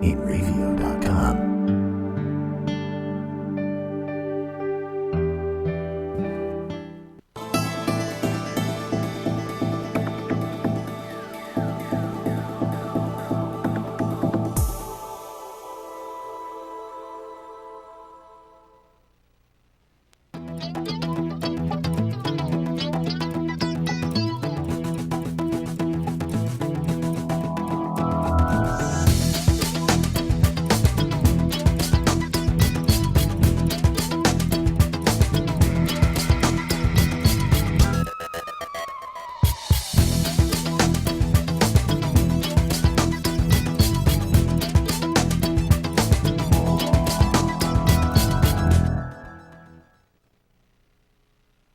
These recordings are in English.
8radio.com.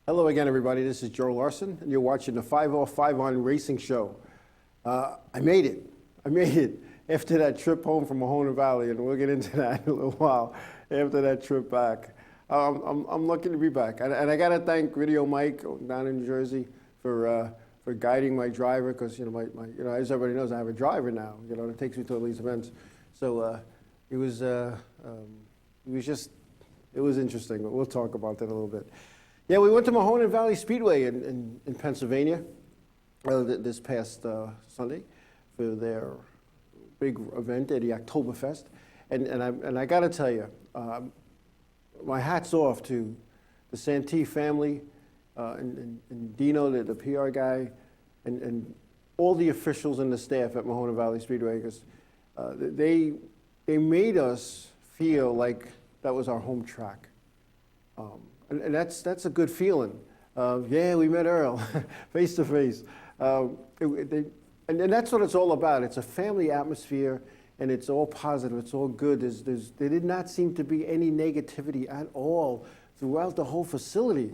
Hello again, everybody. This is Joe Larson, and you're watching the 505 on Racing Show. I made it. After that trip home from Mahona Valley, and we'll get into that in a little while. After that trip back, I'm lucky to be back, and I got to thank Video Mike down in New Jersey for guiding my driver, because as everybody knows, I have a driver now. That takes me to all these events. So it was interesting. But we'll talk about that a little bit. Yeah, we went to Mahona Valley Speedway in Pennsylvania this past Sunday for their big event at the Oktoberfest. And I got to tell you, my hat's off to the Santee family and Dino, the PR guy, and all the officials and the staff at Mahona Valley Speedway, because they made us feel like that was our home track. And that's a good feeling. Yeah, we met Earl face to face. And that's what it's all about. It's a family atmosphere, and it's all positive. It's all good. There did not seem to be any negativity at all throughout the whole facility.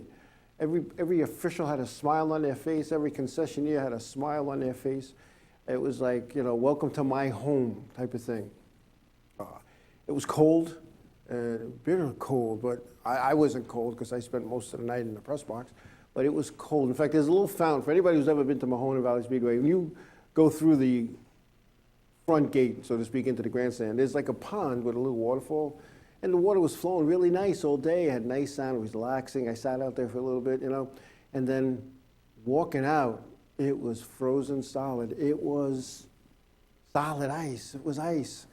Every official had a smile on their face. Every concessionaire had a smile on their face. It was like, welcome to my home type of thing. It was cold. Bitter cold, but I wasn't cold because I spent most of the night in the press box, but it was cold. In fact, there's a little fountain. For anybody who's ever been to Mahona Valley Speedway, when you go through the front gate, so to speak, into the grandstand, there's like a pond with a little waterfall, and the water was flowing really nice all day. It had nice sound. It was relaxing. I sat out there for a little bit, and then walking out, it was frozen solid. It was solid ice. It was ice.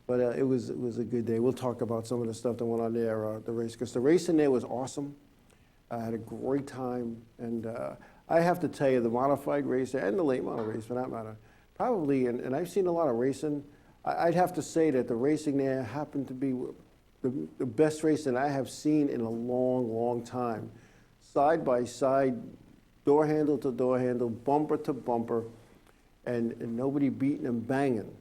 But it was a good day. We'll talk about some of the stuff that went on there, the race, because the race in there was awesome. I had a great time, and I have to tell you, the modified race and the late model race, for that matter, probably, and I've seen a lot of racing. I'd have to say that the racing there happened to be the best racing I have seen in a long, long time. Side by side, door handle to door handle, bumper to bumper, and nobody beating and banging.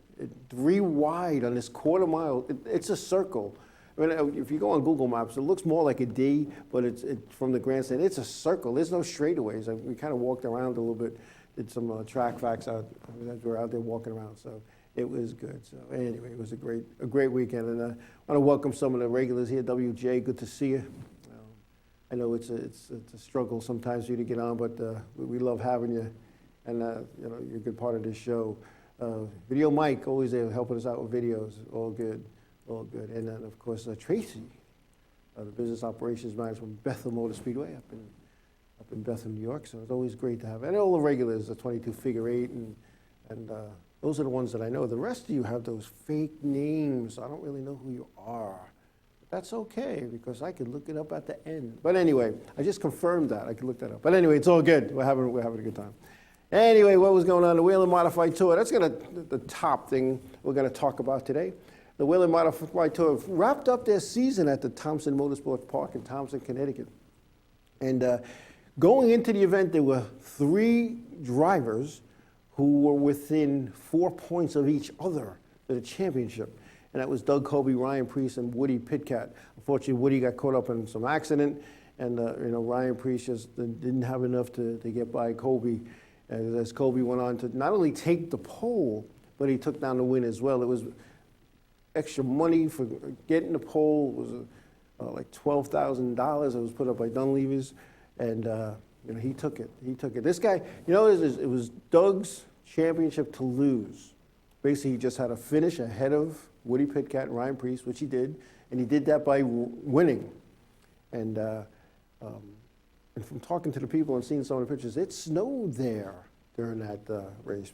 3 wide on this quarter mile. It's a circle. I mean, if you go on Google Maps, it looks more like a D, but it's from the grandstand. It's a circle. There's no straightaways. We kind of walked around a little bit, did some track facts out as we were out there walking around. So it was good. So anyway, it was a great weekend. And I want to welcome some of the regulars here. WJ, good to see you. I know it's a struggle sometimes for you to get on, but we love having you, and you're a good part of this show. Video Mike, always there helping us out with videos. All good. And then, of course, Tracy, the business operations manager from Bethel Motor Speedway up in Bethel, New York. So it's always great to have. And all the regulars, the 22 figure 8, and those are the ones that I know. The rest of you have those fake names. I don't really know who you are. But that's okay, because I could look it up at the end. But anyway, I just confirmed that. I could look that up. But anyway, it's all good. We're having a good time. Anyway, what was going on? The Whelen Modified Tour. That's the top thing we're going to talk about today. The Whelen Modified Tour wrapped up their season at the Thompson Motorsports Park in Thompson, Connecticut. And going into the event, there were 3 drivers who were within 4 points of each other for the championship. And that was Doug Colby, Ryan Preece, and Woody Pitkat. Unfortunately, Woody got caught up in some accident, and Ryan Preece just didn't have enough to get by Colby. As Colby went on to not only take the pole, but he took down the win as well. It was extra money for getting the pole. It was like $12,000. It was put up by Dunleavy's, and he took it. This guy, it was Doug's championship to lose. Basically, he just had to finish ahead of Woody Pitkat and Ryan Preece, which he did, and he did that by winning. And from talking to the people and seeing some of the pictures, it snowed there during that race.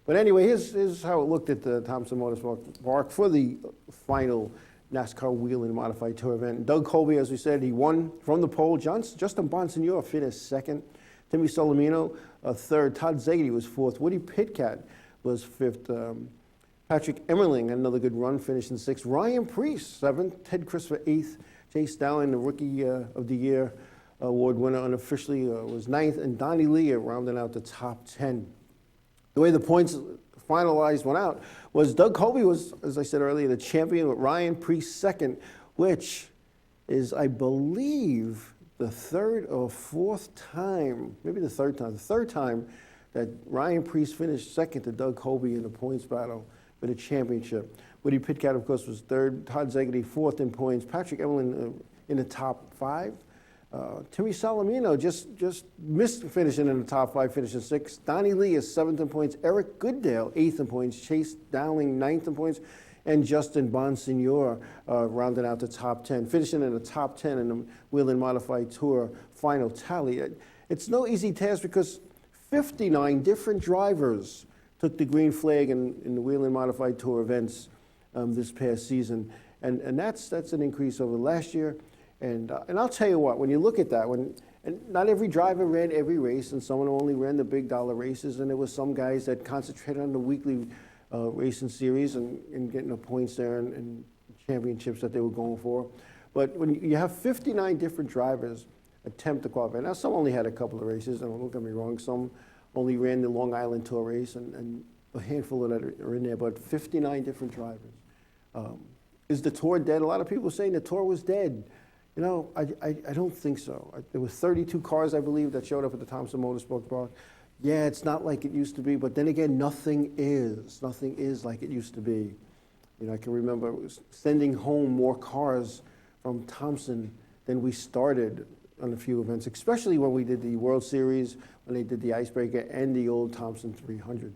But anyway, here's how it looked at the Thompson Motorsport Park for the final NASCAR Whelen Modified Tour event. Doug Colby, as we said, he won from the pole. Justin Bonsignore finished second. Timmy Solomino, third. Todd Szegedy was fourth. Woody Pitkat was fifth. Patrick Emmerling had another good run, finishing sixth. Ryan Preece, seventh. Ted Christopher, eighth. Chase Dowling, the Rookie of the Year award winner unofficially, was ninth. And Donnie Lee rounding out the top 10. The way the points finalized went out was Doug Colby was, as I said earlier, the champion with Ryan Preece second, which is, I believe, the third or fourth time, maybe the third time that Ryan Preece finished second to Doug Colby in the points battle for the championship. Woody Pitkat, of course, was third. Todd Szegedy, fourth in points. Patrick Emmerling in the top five. Timmy Solomino just missed finishing in the top five, finishing sixth. Donnie Lee is seventh in points. Eric Goodale, eighth in points. Chase Dowling, ninth in points. And Justin Bonsignore rounding out the top 10, finishing in the top 10 in the Whelen Modified Tour final tally. It's no easy task because 59 different drivers took the green flag in the Whelen Modified Tour events this past season. And that's an increase over last year. And I'll tell you what, when you look at that, and not every driver ran every race, and someone only ran the big dollar races, and there was some guys that concentrated on the weekly racing series and getting the points there and championships that they were going for. But when you have 59 different drivers attempt to qualify, now some only had a couple of races, and don't get me wrong, some only ran the Long Island Tour race, and a handful of that are in there, but 59 different drivers. Is the Tour dead? A lot of people are saying the Tour was dead. You know, I don't think so. There was 32 cars, I believe, that showed up at the Thompson Motorsport Park. Yeah, it's not like it used to be, but then again, nothing is like it used to be. You know, I can remember sending home more cars from Thompson than we started on a few events, especially when we did the World Series, when they did the Icebreaker and the old Thompson 300.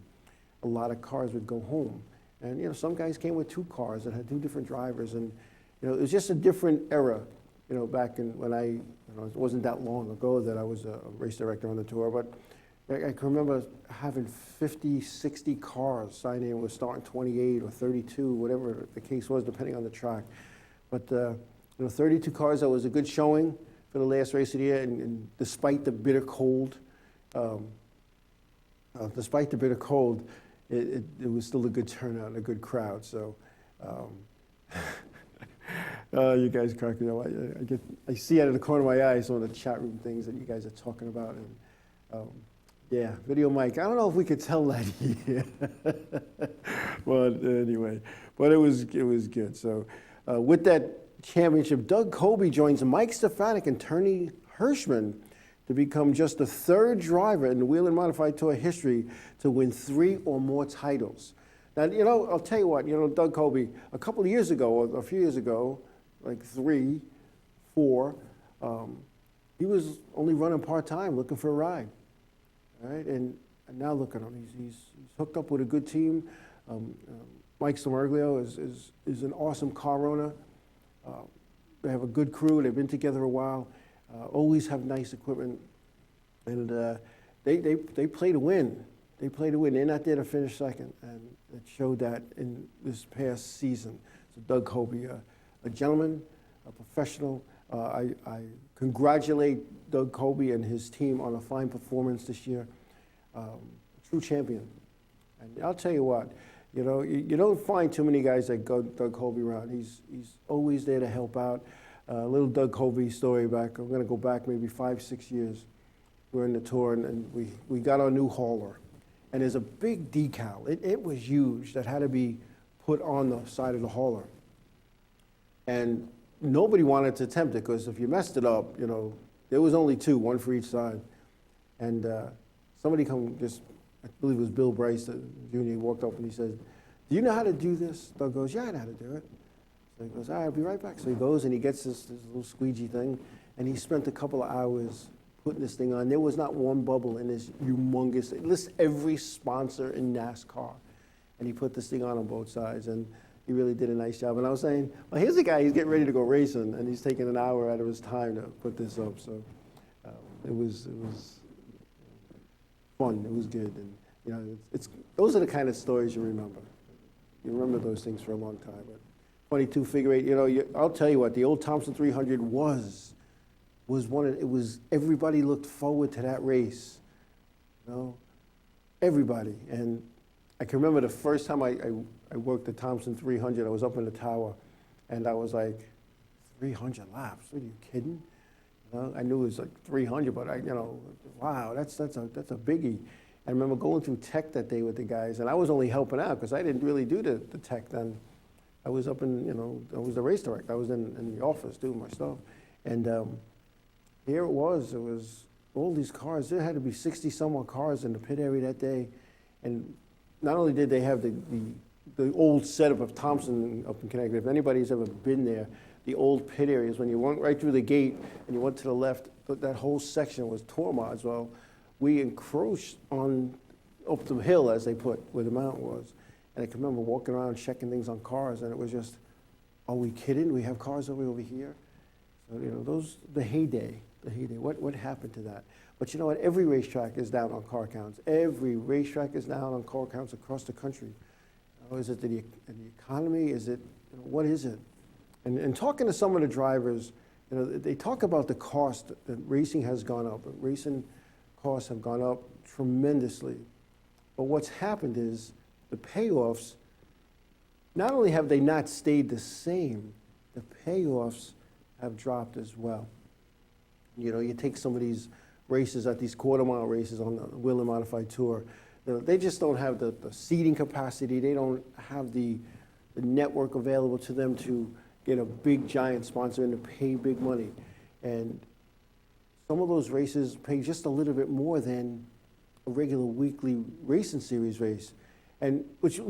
A lot of cars would go home. And, you know, some guys came with two cars that had two different drivers. And, you know, it was just a different era, you know, back in when it wasn't that long ago that I was a race director on the tour. But I can remember having 50, 60 cars signed in with starting 28 or 32, whatever the case was, depending on the track. But, you know, 32 cars, that was a good showing for the last race of the year. And despite the bitter cold, it was still a good turnout and a good crowd. So, you guys crack me up. I see out of the corner of my eye some of the chat room things that you guys are talking about. And, yeah, Video Mike. I don't know if we could tell that here. But anyway, but it was good. So with that championship, Doug Colby joins Mike Stefanik and Tony Hirschman to become just the third driver in the Whelen Modified Tour history to win 3 or more titles. Now, you know, I'll tell you what, you know, Doug Colby, a couple of years ago, or a few years ago, like 3, 4, he was only running part-time looking for a ride. All right, and now look at him. He's hooked up with a good team. Mike Somerglio is an awesome car owner. They have a good crew. They've been together a while. Always have nice equipment, and they play to win. They play to win. They're not there to finish second, and it showed that in this past season. So Doug Colby, a gentleman, a professional. I congratulate Doug Colby and his team on a fine performance this year. True champion. And I'll tell you what, you know, you don't find too many guys that go Doug Colby around. He's always there to help out. Little Doug Colby story back. I'm going to go back maybe 5, 6 years. We're in the tour, and we got our new hauler. And there's a big decal. It was huge that had to be put on the side of the hauler. And nobody wanted to attempt it because if you messed it up, you know, there was only 2, 1 for each side. And somebody I believe it was Bill Bryce, the junior, walked up and he said, "Do you know how to do this?" Doug goes, "Yeah, I know how to do it." So he goes, "All right, I'll be right back." So he goes and he gets this little squeegee thing, and he spent a couple of hours putting this thing on. There was not one bubble in this humongous, it lists every sponsor in NASCAR. and he put this thing on both sides, and he really did a nice job. And I was saying, well, here's a guy, he's getting ready to go racing, and he's taking an hour out of his time to put this up. So it was fun. It was good, and you know, those are the kind of stories you remember. You remember those things for a long time. But 22 figure eight, you know, I'll tell you what, the old Thompson 300 was everybody looked forward to that race. You know, everybody. And I can remember the first time I worked the Thompson 300, I was up in the tower, and I was like, 300 laps? Are you kidding? You know, I knew it was like 300, but wow, that's a biggie. I remember going through tech that day with the guys, and I was only helping out because I didn't really do the tech then. I was up in, I was the race director. I was in the office doing my stuff. And here it was all these cars. There had to be 60 some odd cars in the pit area that day. And not only did they have the old setup of Thompson up in Connecticut, if anybody's ever been there, the old pit areas, when you went right through the gate and you went to the left, that whole section was tour mods. Well, we encroached up the hill, as they put, where the mountain was. And I can remember walking around checking things on cars, and it was just, are we kidding? We have cars over here? So, the heyday. What happened to that? But you know what? Every racetrack is down on car counts. Every racetrack is down on car counts across the country. Is it the economy? Is it, what is it? And talking to some of the drivers, they talk about the cost that racing has gone up. Racing costs have gone up tremendously. But what's happened is the payoffs, not only have they not stayed the same, the payoffs have dropped as well. You take some of these races at these quarter-mile races on the Whelen Modified Tour, they just don't have the seating capacity. They don't have the network available to them to get a big, giant sponsor and to pay big money. And some of those races pay just a little bit more than a regular weekly racing series race. And which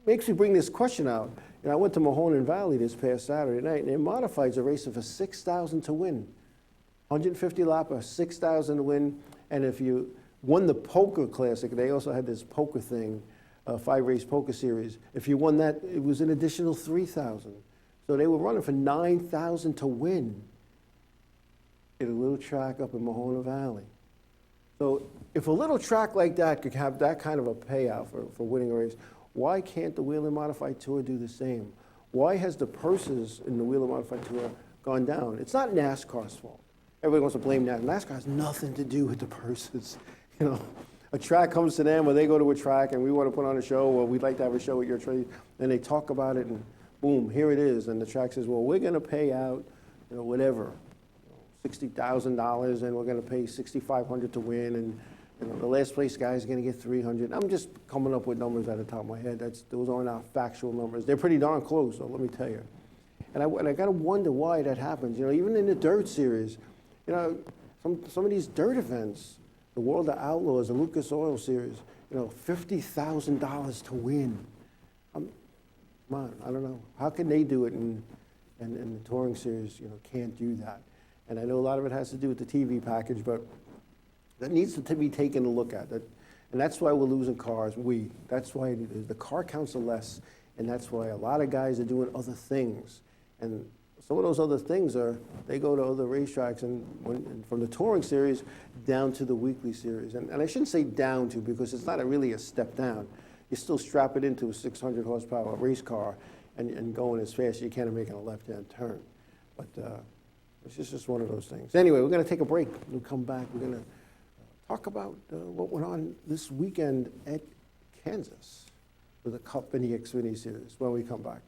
makes me bring this question out. I went to Mahoning Valley this past Saturday night, and their modifieds are racing for $6,000 to win. 150 lapper, $6,000 to win. And if you won the poker classic, they also had this poker thing, 5-race poker series. If you won that, it was an additional $3,000. So they were running for $9,000 to win at a little track up in Mahoning Valley. So if a little track like that could have that kind of a payout for winning a race, why can't the Whelen Modified Tour do the same? Why has the purses in the Whelen Modified Tour gone down? It's not NASCAR's fault. Everybody wants to blame NASCAR. NASCAR has nothing to do with the purses. A track comes to them, or they go to a track and we want to put on a show, or we'd like to have a show at your trade, and they talk about it, and boom, here it is. And the track says, well, we're going to pay out, whatever, $60,000, and we're going to pay $6,500 to win, and the last place guy is going to get $300. I'm just coming up with numbers at the top of my head. Those aren't our factual numbers. They're pretty darn close, so let me tell you. And I got to wonder why that happens. Even in the dirt series, some of these dirt events, the World of Outlaws, the Lucas Oil Series, $50,000 to win. Come on, I don't know. How can they do it and the touring series, can't do that? And I know a lot of it has to do with the TV package, but that needs to be taken a look at. And that's why we're losing cars. That's why the car counts are less, and that's why a lot of guys are doing other things. And some of those other things they go to other racetracks and from the touring series down to the weekly series. And I shouldn't say down to, because it's not really a step down. You still strap it into a 600 horsepower race car and going as fast as you can and making a left-hand turn. But it's just one of those things. Anyway, we're going to take a break. We'll come back. We're going to talk about what went on this weekend at Kansas with the Cup and the Xfinity Series when we come back.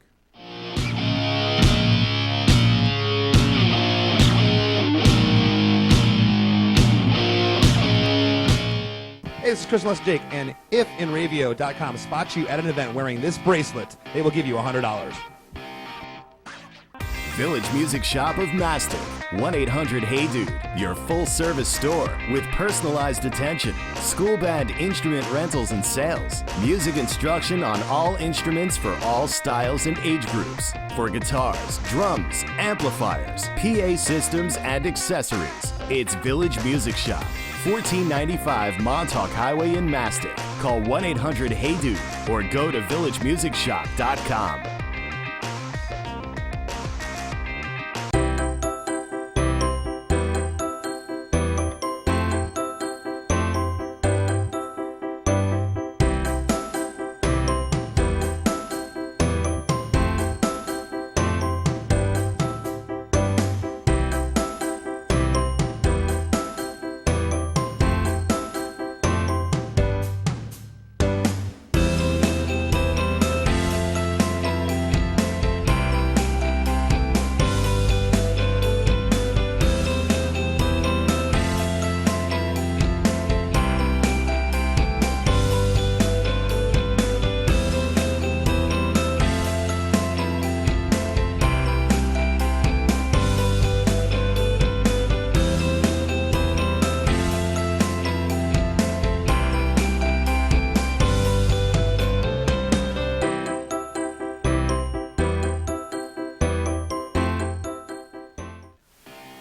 Hey, this is Chris Les Jake, and if InRavio.com spots you at an event wearing this bracelet, they will give you $100. Village Music Shop of Mastic, 1-800-HEY-DUDE, your full-service store with personalized attention, school band instrument rentals and sales, music instruction on all instruments for all styles and age groups, for guitars, drums, amplifiers, PA systems, and accessories. It's Village Music Shop, 1495 Montauk Highway in Mastic. Call 1-800-HEY-DUDE or go to villagemusicshop.com.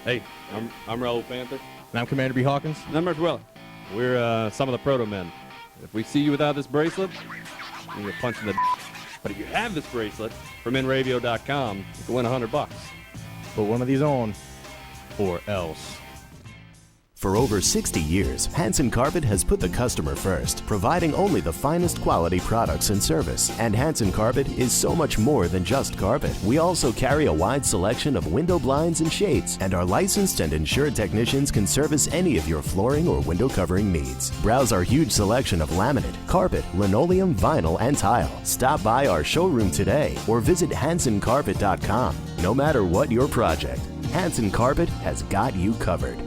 Hey, I'm Raul Panther. And I'm Commander B. Hawkins. And I'm Rich Weller. We're some of the proto men. If we see you without this bracelet, you're gonna punch in the. But if you have this bracelet from InRavio.com, you can win $100. Put one of these on, or else. For over 60 years, Hanson Carpet has put the customer first, providing only the finest quality products and service. And Hanson Carpet is so much more than just carpet. We also carry a wide selection of window blinds and shades, and our licensed and insured technicians can service any of your flooring or window covering needs. Browse our huge selection of laminate, carpet, linoleum, vinyl, and tile. Stop by our showroom today or visit HansonCarpet.com. No matter what your project, Hanson Carpet has got you covered.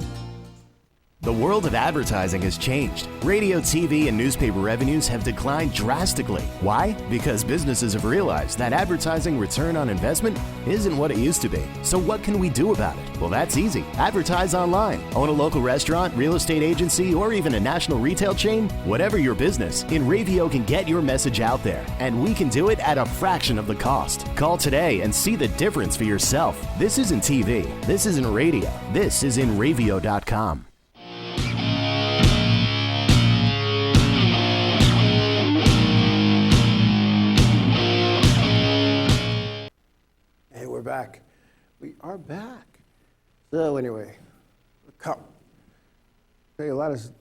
The world of advertising has changed. Radio, TV, and newspaper revenues have declined drastically. Why? Because businesses have realized that advertising return on investment isn't what it used to be. So what can we do about it? Well, that's easy. Advertise online. Own a local restaurant, real estate agency, or even a national retail chain? Whatever your business, InRavio can get your message out there. And we can do it at a fraction of the cost. Call today and see the difference for yourself. This isn't TV. This isn't radio. This is InRavio.com. We're back. We are back. So anyway, the cup. Okay, lots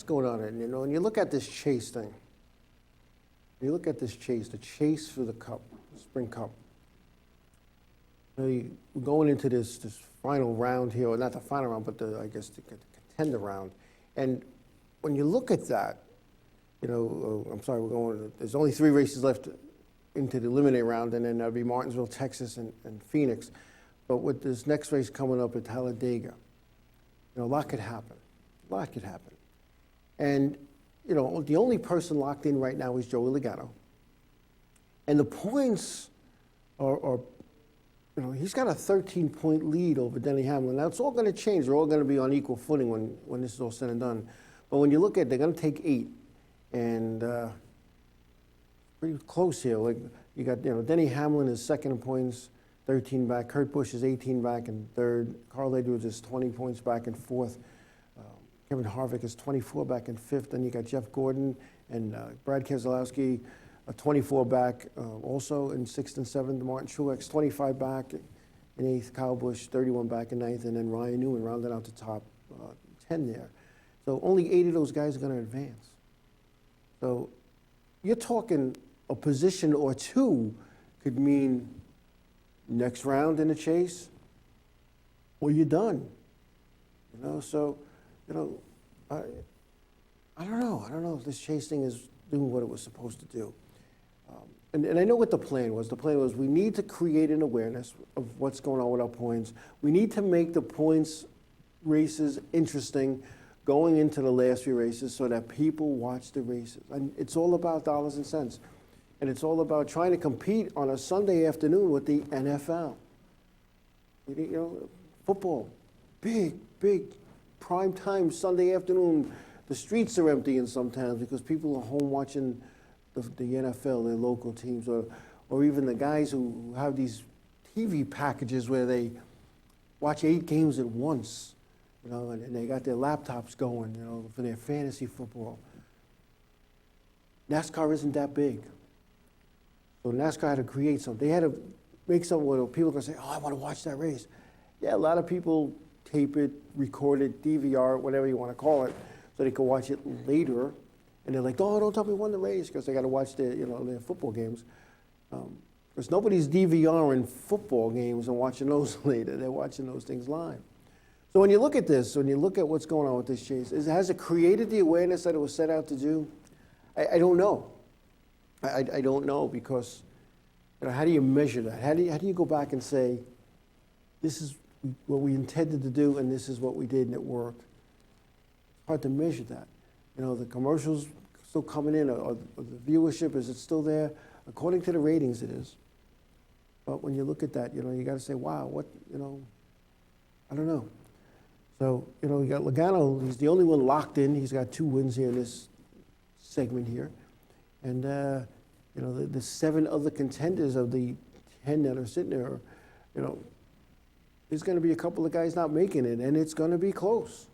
going on, and and you look at this chase thing. You look at this chase, the chase for the cup, the Spring Cup. We're going into this final round here, or not the final round, but I guess the contender round. And when you look at that, I'm sorry, there's only 3 races left into the eliminate round, and then that'll be Martinsville, Texas, and Phoenix. But with this next race coming up at Talladega, a lot could happen. A lot could happen. And, the only person locked in right now is Joey Logano. And the points are he's got a 13-point lead over Denny Hamlin. Now, it's all going to change. They're all going to be on equal footing when this is all said and done. But when you look at it, they're going to take 8. And pretty close here. Like you got, Denny Hamlin is second in points, 13 back. Kurt Busch is 18 back in third. Carl Edwards is 20 points back in fourth. Kevin Harvick is 24 back in fifth. Then you got Jeff Gordon and Brad Keselowski, 24 back also in sixth and seventh. Martin Truex, 25 back in eighth. Kyle Busch, 31 back in ninth. And then Ryan Newman rounded out the top 10 there. So only 8 of those guys are going to advance. So you're talking a position or 2 could mean next round in the chase, or you're done. So, I don't know. I don't know if this chase thing is doing what it was supposed to do. And I know what the plan was. The plan was we need to create an awareness of what's going on with our points. We need to make the points races interesting going into the last few races so that people watch the races. And it's all about dollars and cents. And it's all about trying to compete on a Sunday afternoon with the NFL. Football, big prime time Sunday afternoon. The streets are emptying sometimes because people are home watching the NFL, their local teams, or even the guys who have these TV packages where they watch 8 games at once. you know, and they got their laptops going, you know, for their fantasy football. NASCAR isn't that big. So NASCAR had to create something. They had to make something where people can say, oh, I want to watch that race. Yeah, a lot of people tape it, record it, DVR it, whatever you want to call it, so they can watch it later. And they're like, oh, don't tell me who won the race, because they got to watch their, you know, their football games. Because nobody's DVRing football games and watching those later. They're watching those things live. So when you look at this, when you look at what's going on with this chase, has it created the awareness that it was set out to do? I don't know. I don't know, because, you know, how do you measure that? How do you go back and say, this is what we intended to do and this is what we did and it worked? It's hard to measure that. You know, the commercials still coming in, or the viewership, is it still there? According to the ratings, it is. But when you look at that, you know, you got to say, wow, what, you know, I don't know. So, you know, you got Logano, he's the only one locked in. He's got 2 wins here in this segment here. And, you know, the 7 other contenders of the 10 that are sitting there, you know, there's going to be a couple of guys not making it, and it's going to be close.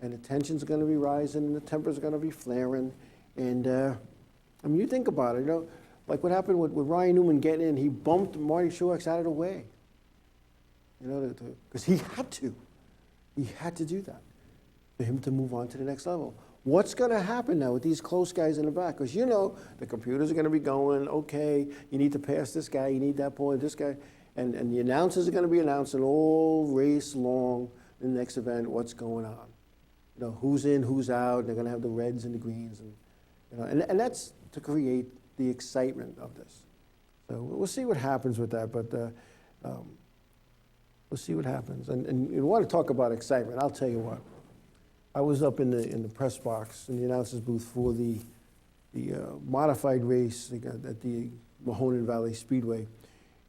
And the tension's going to be rising, and the tempers are going to be flaring. And, I mean, you think about it, you know, like what happened with Ryan Newman getting in, he bumped Marty Truex out of the way. You know, because he had to. He had to do that for him to move on to the next level. What's going to happen now with these close guys in the back? Because, you know, the computers are going to be going, okay, you need to pass this guy, you need that point, this guy. And the announcers are going to be announcing all race long in the next event what's going on. You know, who's in, who's out. They're going to have the reds and the greens. And, you know, and that's to create the excitement of this. So we'll see what happens with that, but we'll see what happens. And you want to talk about excitement, I'll tell you what. I was up in the press box in the announcer's booth for the modified race at the Mahoning Valley Speedway,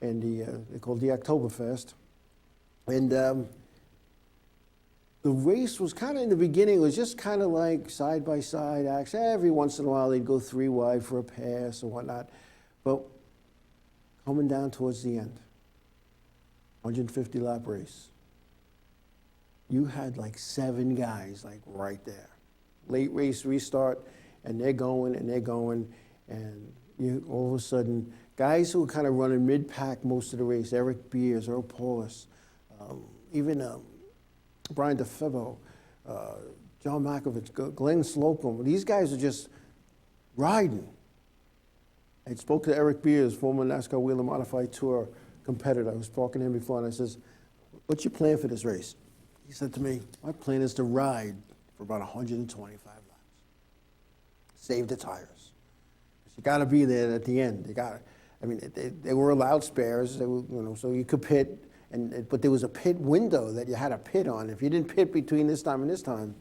and they called the Oktoberfest. And the race was kind of, in the beginning, it was just kind of like side-by-side action. Every once in a while, they'd go 3 wide for a pass or whatnot. But coming down towards the end, 150-lap race, you had like 7 guys like right there. Late race restart, and they're going, and you all of a sudden, guys who were kind of running mid-pack most of the race, Eric Beers, Earl Paulus, even Brian DeFebo, John Makovich, Glenn Slocum, these guys are just riding. I spoke to Eric Beers, former NASCAR Wheeler Modified Tour competitor. I was talking to him before, and I says, what's your plan for this race? He said to me, my plan is to ride for about 125 laps. Save the tires. You got to be there at the end. You got. I mean, they were allowed spares. They were, you know, so you could pit, but there was a pit window that you had to pit on. If you didn't pit between this time and this time,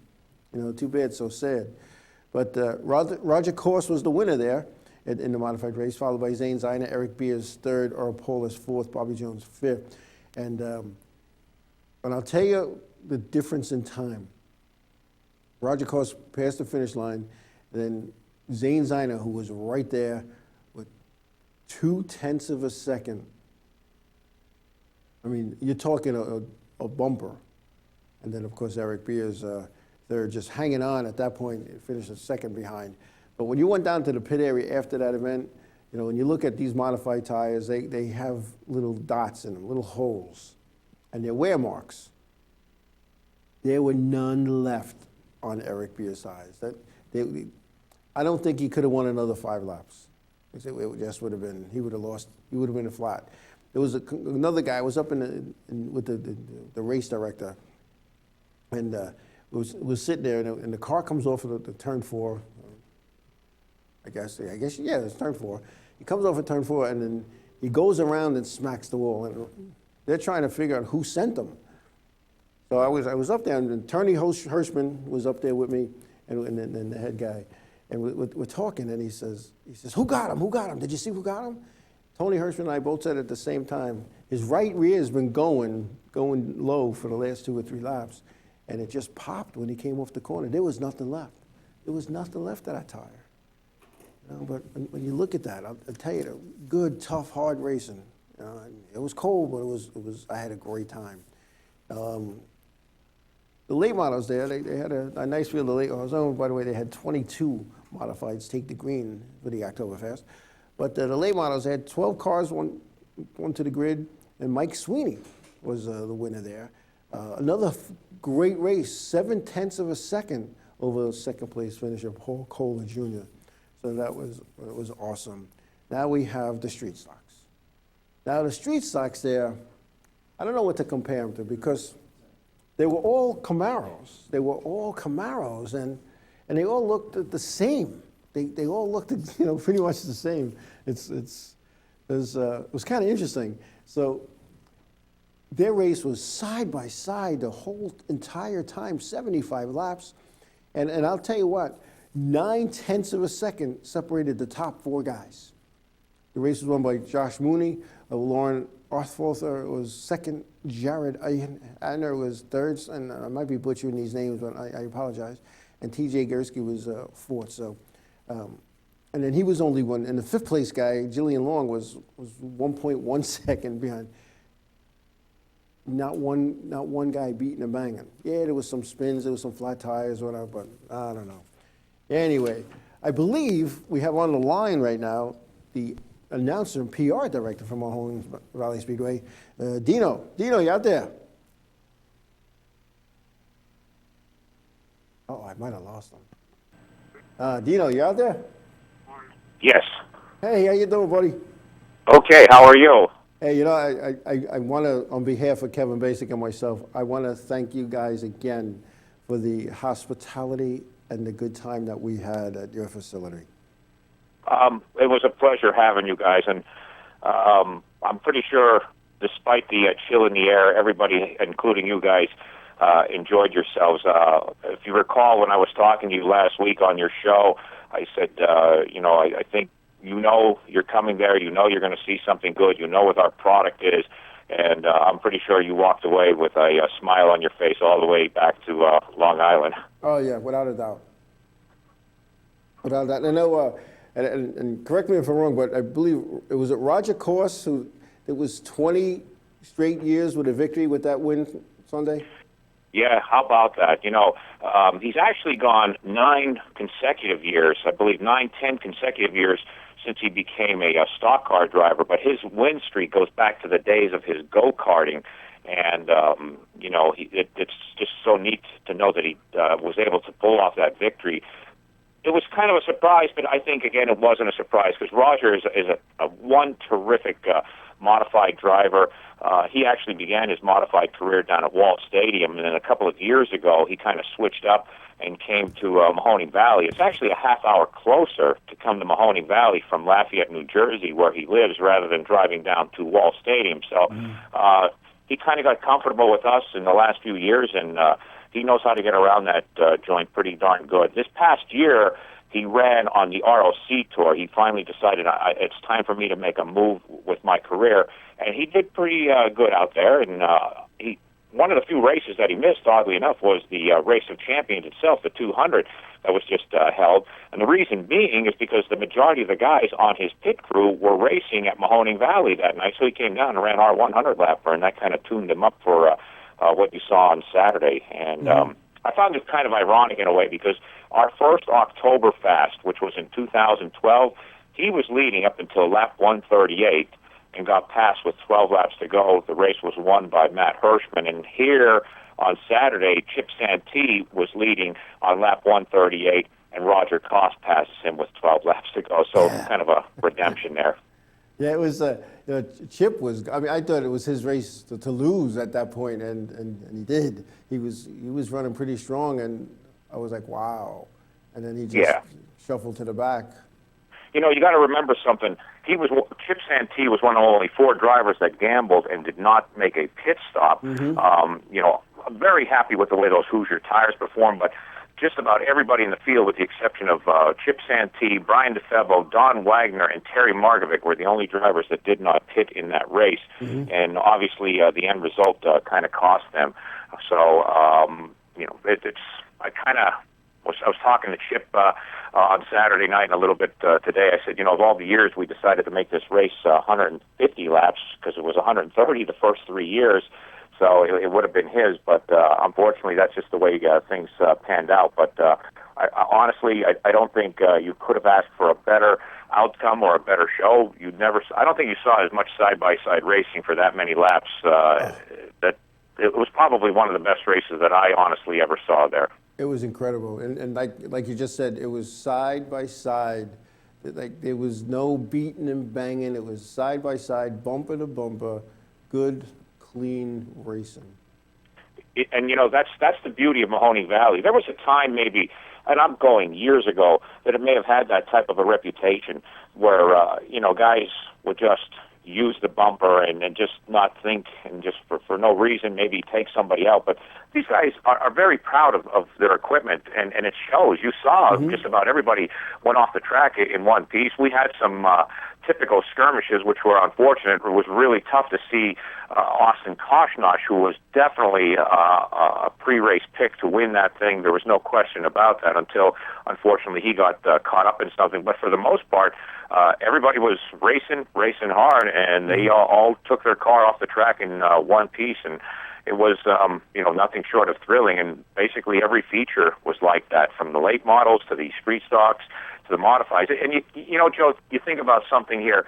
you know, too bad, so sad. But Roger Corse was the winner there in the modified race, followed by Zane Zeiner, Eric Beers 3rd, Earl Paulus 4th, Bobby Jones 5th. And but I'll tell you the difference in time. Roger Corse passed the finish line, and then Zane Zeiner, who was right there with 0.2 of a second. I mean, you're talking a bumper. And then, of course, Eric Beers, they're just hanging on at that point, finished a second behind. But when you went down to the pit area after that event, you know, when you look at these modified tires, they have little dots in them, little holes, and they're wear marks. There were none left on Eric Beers' tires. I don't think he could have won another 5 laps. It just would have been, he would have lost, he would have been a flat. There was another guy, was up with the race director, and was sitting there, and the car comes off of the turn 4. I guess, yeah, it's turn 4. He comes off at turn 4, and then he goes around and smacks the wall. And they're trying to figure out who sent them. So I was up there, and Tony Hirschman was up there with me, and then the head guy. And we're talking, and he says, who got him? Who got him? Did you see who got him? Tony Hirschman and I both said at the same time, his right rear has been going low for the last 2 or 3 laps, and it just popped when he came off the corner. There was nothing left. There was nothing left of that tire. You know, but when you look at that, I'll tell you, good, tough, hard racing. You know, it was cold, but it was. I had a great time. the late models there, they had a nice field of late models. Oh, by the way, they had 22 modifieds take the green for the Oktoberfest. But the late models, they had 12 cars, one to the grid, and Mike Sweeney was the winner there. Another great race, 0.7 of a second over second place finisher Paul Kohler Jr. So that was awesome. Now we have the street stocks. Now the street stocks there, I don't know what to compare them to because they were all Camaros. They were all Camaros, and they all looked the same. They all looked, pretty much the same. It was kind of interesting. So their race was side by side the whole entire time, 75 laps. And I'll tell you what, 0.9 of a second separated the top 4 guys. The race was won by Josh Mooney, Lauren Arthfolther was second, Jared Adner was third, and I might be butchering these names, but I apologize. And TJ Gursky was fourth. So, and then he was only one. And the 5th place guy, Jillian Long, was 1.1 second behind. Not one guy beating and banging. Yeah, there was some spins, there was some flat tires, whatever, but I don't know. Anyway, I believe we have on the line right now the announcer and PR director from Mahoning Valley Speedway, Dino. Dino, you out there? Oh, I might have lost him. Dino, you out there? Yes. Hey, how you doing, buddy? Okay, how are you? Hey, I want to, on behalf of Kevin Basic and myself, I want to thank you guys again for the hospitality and the good time that we had at your facility. It was a pleasure having you guys, and I'm pretty sure, despite the chill in the air, everybody, including you guys, enjoyed yourselves. If you recall, when I was talking to you last week on your show, I said, I think you're coming there, you're going to see something good, what our product is, and I'm pretty sure you walked away with a smile on your face all the way back to Long Island. Oh, yeah, without a doubt. Without a doubt. I know, and correct me if I'm wrong, but I believe it was Roger Corse who, it was 20 straight years with a victory with that win Sunday? Yeah, how about that? He's actually gone 9 consecutive years, I believe 10 consecutive years since he became a stock car driver, but his win streak goes back to the days of his go-karting, and, it's just so neat to know that he was able to pull off that victory. It was kind of a surprise, but I think, again, it wasn't a surprise because Roger is a one terrific modified driver. He actually began his modified career down at Wall Stadium, and then a couple of years ago, he kind of switched up and came to Mahoning Valley. It's actually a half hour closer to come to Mahoning Valley from Lafayette, New Jersey, where he lives, rather than driving down to Wall Stadium. So he kind of got comfortable with us in the last few years, and he knows how to get around that joint pretty darn good. This past year, he ran on the ROC Tour. He finally decided it's time for me to make a move with my career, and he did pretty good out there. And one of the few races that he missed, oddly enough, was the Race of Champions itself, the 200 that was just held. And the reason being is because the majority of the guys on his pit crew were racing at Mahoning Valley that night, so he came down and ran our 100 lapper, and that kind of tuned him up for what you saw on Saturday. And I found it kind of ironic in a way because our first Oktoberfest, which was in 2012, he was leading up until lap 138 and got passed with 12 laps to go. The race was won by Matt Hirschman. And here on Saturday, Chip Santee was leading on lap 138, and Roger Koss passes him with 12 laps to go. So kind of a redemption there. Yeah, it was. Chip was. I mean, I thought it was his race to lose at that point, and he did. He was running pretty strong, and I was like, wow. And then he just shuffled to the back. You got to remember something. Chip Santee was one of only 4 drivers that gambled and did not make a pit stop. Mm-hmm. I'm very happy with the way those Hoosier tires performed, but just about everybody in the field, with the exception of Chip Santee, Brian DeFebo, Don Wagner, and Terry Margovic, were the only drivers that did not pit in that race. Mm-hmm. And obviously, the end result kind of cost them. So, I was talking to Chip on Saturday night and a little bit today. I said, of all the years we decided to make this race 150 laps because it was 130 the first 3 years. So it would have been his, but unfortunately, that's just the way things panned out. But honestly, I don't think you could have asked for a better outcome or a better show. I don't think you saw as much side-by-side racing for that many laps. That it was probably one of the best races that I honestly ever saw there. It was incredible, and like you just said, it was side by side. Like there was no beating and banging. It was side by side, bumper to bumper, good, clean racing. And that's the beauty of Mahoning Valley. There was a time maybe, and I'm going years ago, that it may have had that type of a reputation where guys would just use the bumper and just not think and just for no reason maybe take somebody out. But these guys are very proud of their equipment, and it shows. You saw just about everybody went off the track in one piece. We had some typical skirmishes, which were unfortunate. It was really tough to see Austin Koshnosh, who was definitely a pre-race pick to win that thing. There was no question about that until, unfortunately, he got caught up in something. But for the most part, everybody was racing hard, and they all took their car off the track in one piece, and it was nothing short of thrilling. And basically every feature was like that, from the late models to the street stocks to the modifieds. And Joe, you think about something here.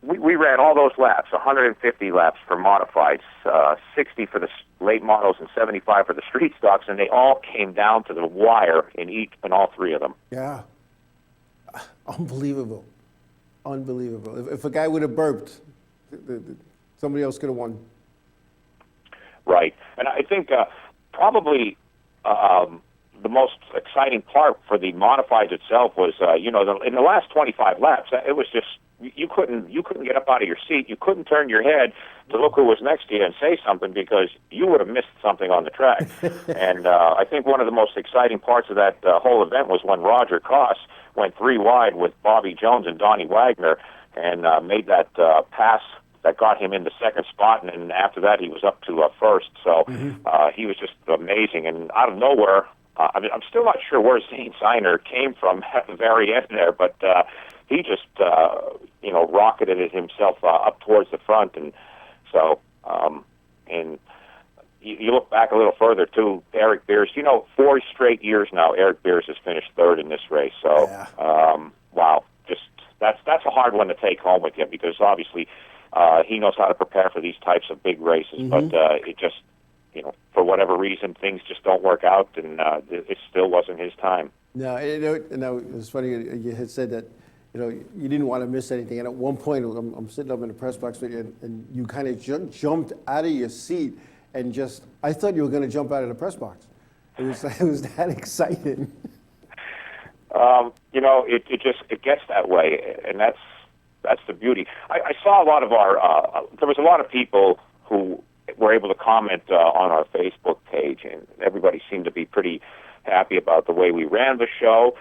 We ran all those laps, 150 laps for modifieds, 60 for the late models, and 75 for the street stocks, and they all came down to the wire in all three of them. Yeah, unbelievable. If a guy would have burped, somebody else could have won. Right, and I think probably the most exciting part for the modifieds itself was, in the last 25 laps, it was just you couldn't get up out of your seat. You couldn't turn your head to look who was next to you and say something, because you would have missed something on the track. And I think one of the most exciting parts of that whole event was when Roger Koss went 3 wide with Bobby Jones and Donnie Wagner and made that pass that got him in the second spot, and then after that he was up to first. So he was just amazing, and out of nowhere, I'm still not sure where Zane Signer came from at the very end there, but he just rocketed it himself up towards the front, and so and you look back a little further too. Eric Beers, 4 straight years now, Eric Beers has finished third in this race. So wow, just that's a hard one to take home with you, because obviously he knows how to prepare for these types of big races, but it just, for whatever reason, things just don't work out, and it still wasn't his time. No, it's funny you had said that, you didn't want to miss anything. And at one point, I'm sitting up in the press box with you, and you kind of jumped out of your seat, and I thought you were going to jump out of the press box. It was that exciting. It gets that way, and that's the beauty. I saw a lot of there was a lot of people who were able to comment on our Facebook page, and everybody seemed to be pretty happy about the way we ran the show,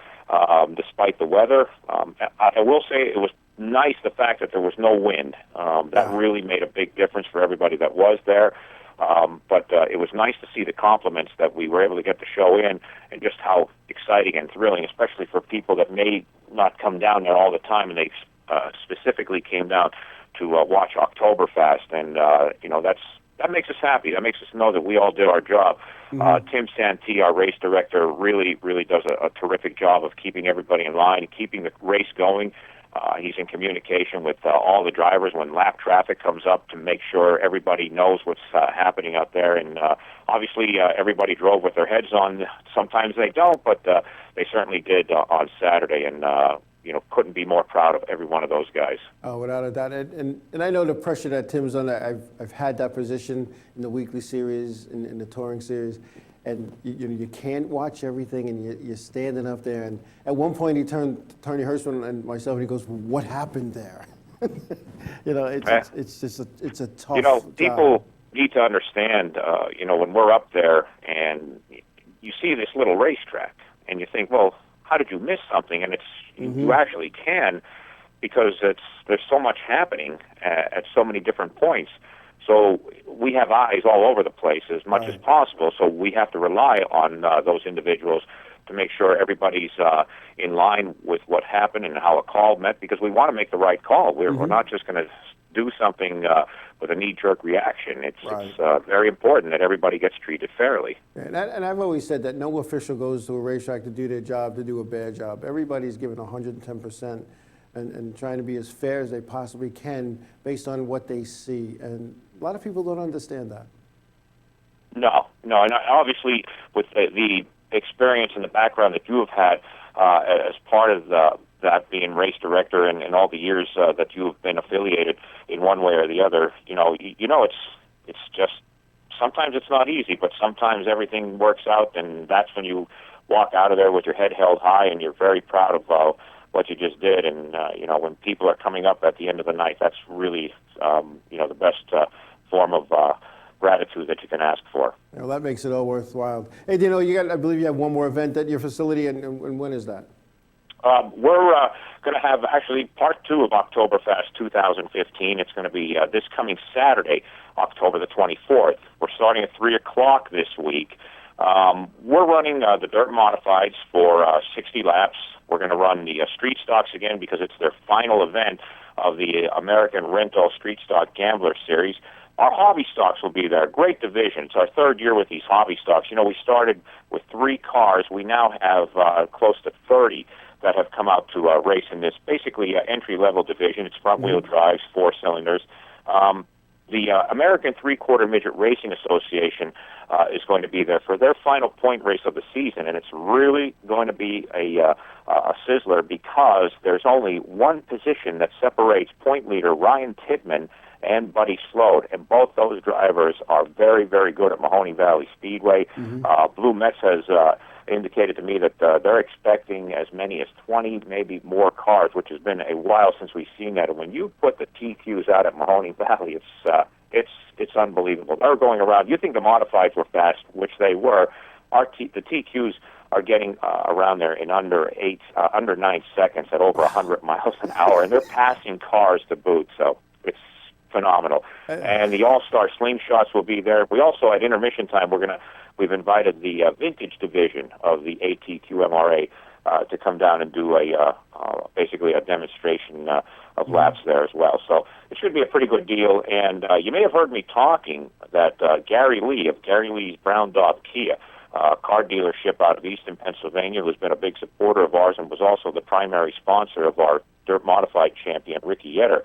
despite the weather. I will say it was nice, the fact that there was no wind. That really made a big difference for everybody that was there. But it was nice to see the compliments that we were able to get the show in, and just how exciting and thrilling, especially for people that may not come down there all the time, and they specifically came down to watch Oktoberfest, and that makes us happy. That makes us know that we all did our job. Tim Santee, our race director, really does a terrific job of keeping everybody in line, keeping the race going. He's in communication with all the drivers when lap traffic comes up to make sure everybody knows what's happening out there. And obviously, everybody drove with their heads on. Sometimes they don't, but they certainly did on Saturday. And couldn't be more proud of every one of those guys. Oh, without a doubt. And I know the pressure that Tim's under. I've had that position in the weekly series, in the touring series, and you can't watch everything, and you're standing up there. And at one point, he turned Tony Hirschman and myself, and he goes, "What happened there?" It's just a tough. People need to understand. When we're up there and you see this little racetrack, and you think, well, how did you miss something? And you actually can, because there's so much happening at so many different points. So we have eyes all over the place as much as possible. So we have to rely on those individuals to make sure everybody's in line with what happened and how a call meant, because we want to make the right call. We're not just going to do something with a knee-jerk reaction. It's very important that everybody gets treated fairly. And I've always said that no official goes to a racetrack to do their job, to do a bad job. Everybody's given 110% and trying to be as fair as they possibly can based on what they see. And a lot of people don't understand that. No, and obviously with the experience and the background that you have had as part of that being race director and all the years that you have been affiliated in one way or the other, you know it's just sometimes it's not easy, but sometimes everything works out, and that's when you walk out of there with your head held high and you're very proud of what you just did. And when people are coming up at the end of the night, that's really the best form of gratitude that you can ask for. Well, that makes it all worthwhile. Hey, I believe you have one more event at your facility, and when is that? We're going to have actually part 2 of Oktoberfest 2015. It's going to be this coming Saturday, October the 24th. We're starting at 3 o'clock this week. We're running the dirt modifieds for 60 laps. We're going to run the street stocks again because it's their final event of the American Rental Street Stock Gambler Series. Our hobby stocks will be there. Great division. It's our 3rd year with these hobby stocks. We started with 3 cars. We now have close to 30 that have come out to race in this basically entry-level division. It's front-wheel drives, 4 cylinders. The American Three-Quarter Midget Racing Association is going to be there for their final point race of the season, and it's really going to be a sizzler because there's only one position that separates point leader Ryan Tittman and Buddy Slode, and both those drivers are very, very good at Mahoney Valley Speedway. Blue Mets has indicated to me that they're expecting as many as 20, maybe more cars, which has been a while since we've seen that. And when you put the TQs out at Mahoney Valley, it's unbelievable. They're going around. You think the modifieds were fast, which they were. The TQs are getting around there in under 9 seconds at over 100 miles an hour, and they're passing cars to boot. So it's phenomenal. And the All-Star Slingshots will be there. We also, at intermission time, we've invited the vintage division of the ATQMRA to come down and do basically a demonstration of laps there as well. So it should be a pretty good deal. And you may have heard me talking that Gary Lee of Gary Lee's Brown Dog Kia, car dealership out of Easton, Pennsylvania, who's been a big supporter of ours and was also the primary sponsor of our dirt modified champion, Ricky Yetter.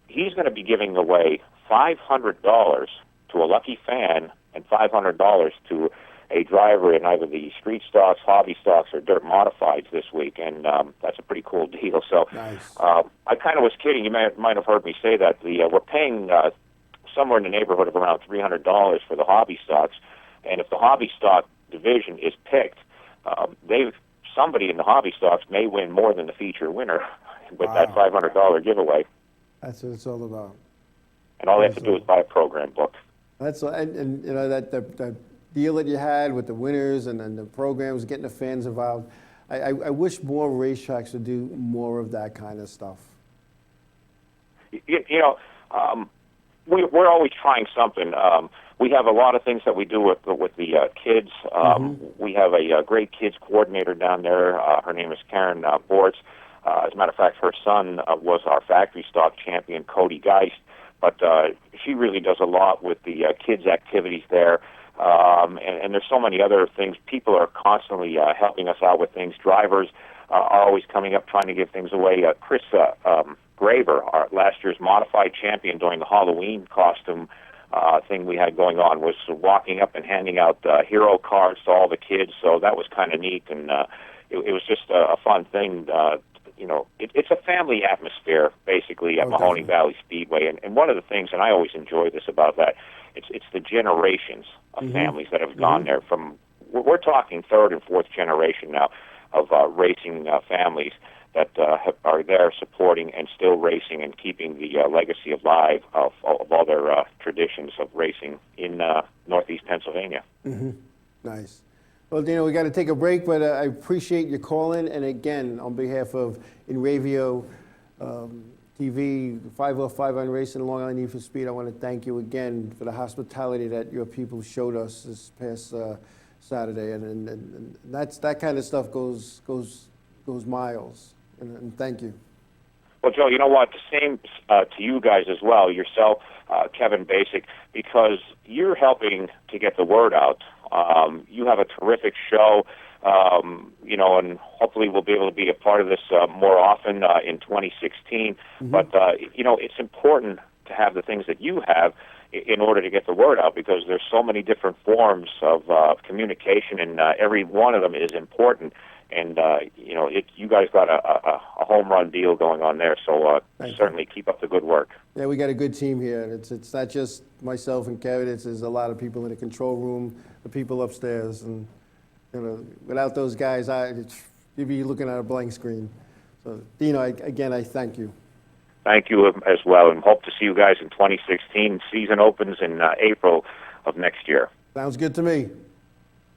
He's going to be giving away $500 to a lucky fan and $500 to a driver in either the street stocks, hobby stocks, or dirt modifieds this week, and that's a pretty cool deal. So nice. I kind of was kidding. You might have heard me say that. We're paying somewhere in the neighborhood of around $300 for the hobby stocks, and if the hobby stock division is picked, somebody in the hobby stocks may win more than the feature winner with that $500 giveaway. That's what it's all about. And all they have to do is buy a program book. That's and that deal that you had with the winners and the programs, getting the fans involved. I wish more racetracks would do more of that kind of stuff. We're always trying something. We have a lot of things that we do with the kids. We have a great kids coordinator down there. Her name is Karen Bortz. As a matter of fact, her son was our factory stock champion, Cody Geist. But she really does a lot with the kids' activities there. And there's so many other things. People are constantly helping us out with things. Drivers are always coming up trying to give things away. Chris Graver, our last year's modified champion during the Halloween costume thing we had going on, was walking up and handing out hero cards to all the kids. So that was kind of neat, and it was just a fun thing. It's a family atmosphere, basically, at Mahoney Valley Speedway. And one of the things, and I always enjoy this about that, it's the generations of families that have gone there. We're talking 3rd and 4th generation now of racing families that are there supporting and still racing and keeping the legacy alive of all their traditions of racing in Northeast Pennsylvania. Nice. Well, Dino, we got to take a break, but I appreciate your calling. And again, on behalf of InRavio TV, 505 on Racing, Long Island Need for Speed, I want to thank you again for the hospitality that your people showed us this past Saturday. And that kind of stuff goes miles. And thank you. Well, Joe, you know what? The same to you guys as well, yourself, Kevin Basic, because you're helping to get the word out. You have a terrific show, and hopefully we'll be able to be a part of this more often in 2016. Mm-hmm. But, it's important to have the things that you have in order to get the word out, because there's so many different forms of communication, and every one of them is important. And, you guys got a home run deal going on there, so certainly keep up the good work. Yeah, we got a good team here. It's not just myself and Kevin. There's a lot of people in the control room, the people upstairs. And, without those guys, you'd be looking at a blank screen. So, Dino, again, I thank you. Thank you as well, and hope to see you guys in 2016. Season opens in April of next year. Sounds good to me.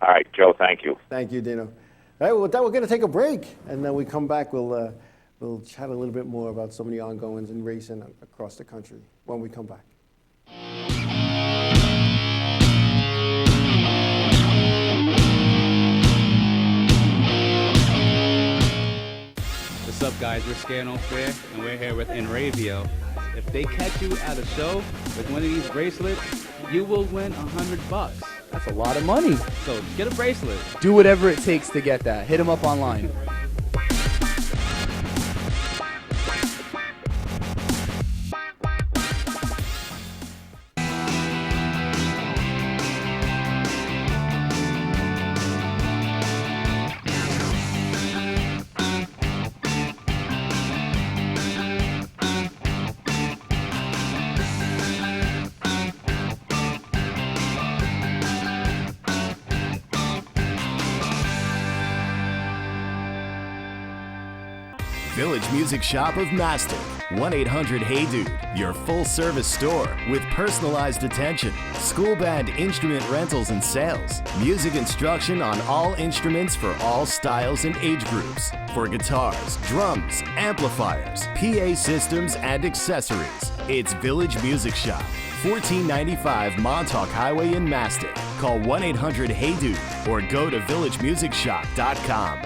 All right, Joe, thank you. Thank you, Dino. All right, well, with that, we're going to take a break, and then we come back, we'll chat a little bit more about some of the ongoings in racing across the country when we come back. What's up, guys? We're Scare No Fair, and we're here with Enravio. If they catch you at a show with one of these bracelets, you will win $100. That's a lot of money. So get a bracelet. Do whatever it takes to get that. Hit them up online. Village Music Shop of Mastic. 1-800-HEY-DUDE. Your full-service store with personalized attention, school band instrument rentals and sales, music instruction on all instruments for all styles and age groups, for guitars, drums, amplifiers, PA systems, and accessories. It's Village Music Shop, 1495 Montauk Highway in Mastic. Call 1-800-HEY-DUDE or go to villagemusicshop.com.